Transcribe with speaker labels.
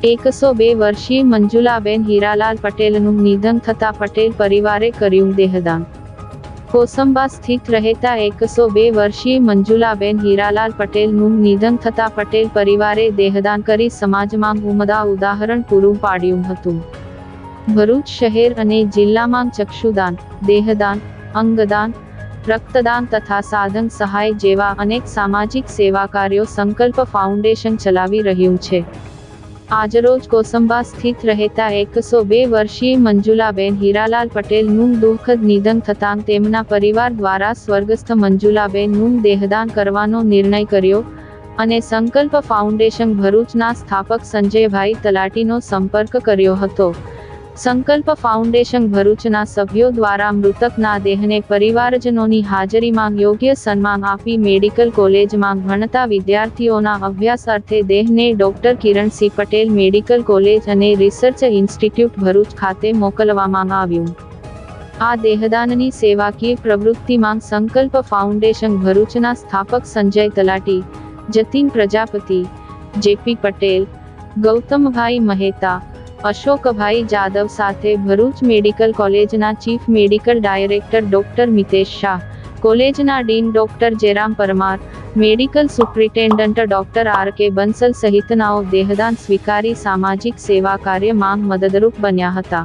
Speaker 1: 102 વર્ષીય મંજુલાબેન હીરાલાલ પટેલનું નિધન થતા પટેલ પરિવારે કર્યું દેહદાન। કોસંબા સ્થિત રહેતા 102 વર્ષીય મંજુલાબેન હીરાલાલ પટેલનું નિધન થતા પટેલ પરિવારે દેહદાન કરી સમાજમાં ઉમદા ઉદાહરણ પૂરું પાડ્યું હતું। ભરૂચ શહેર અને જિલ્લામાં ચક્ષુદાન, દેહદાન, અંગદાન, રક્તદાન તથા સાધન સહાય જેવા અનેક સામાજિક સેવા કાર્યો સંકલ્પ ફાઉન્ડેશન ચલાવી રહ્યું છે। આજરોજ કોસંબા સ્થિત રહેતા 102 વર્ષીય મંજુલાબેન હીરાલાલ પટેલનું દુઃખદ નિધન થતાં તેમના પરિવાર દ્વારા સ્વર્ગસ્થ મંજુલાબેનનું દેહદાન કરવાનો નિર્ણય કર્યો અને સંકલ્પ ફાઉન્ડેશન ભરૂચના સ્થાપક સંજયભાઈ તલાટીનો સંપર્ક કર્યો હતો। સંકલ્પ ફાઉન્ડેશન ભરૂચના સભ્યો દ્વારા મૃતકના દેહને પરિવારજનોની હાજરીમાં યોગ્ય સન્માન આપી મેડિકલ કોલેજમાં ભણતા વિદ્યાર્થીઓના અભ્યાસ અર્થે દેહને doctor Kiransinh Patel medical college અને રિસર્ચ ઇન્સ્ટિટ્યૂટ ભરૂચ ખાતે મોકલવામાં આવ્યું। આ દેહદાનની સેવાકીય પ્રવૃત્તિમાં સંકલ્પ ફાઉન્ડેશન ભરૂચના સ્થાપક સંજય તલાટી, જતીન પ્રજાપતિ, જેપી પટેલ, ગૌતમભાઈ મહેતા, અશોકભાઈ જાદવ સાથે ભરૂચ મેડિકલ કોલેજના chief medical director doctor Mitesh Shah, કોલેજના dean doctor Jeram Parmar, medical superintendent doctor R K Bansal સહિતનાઓ દેહદાન સ્વીકારી સામાજિક સેવા કાર્યમાં મદદરૂપ બન્યા હતા।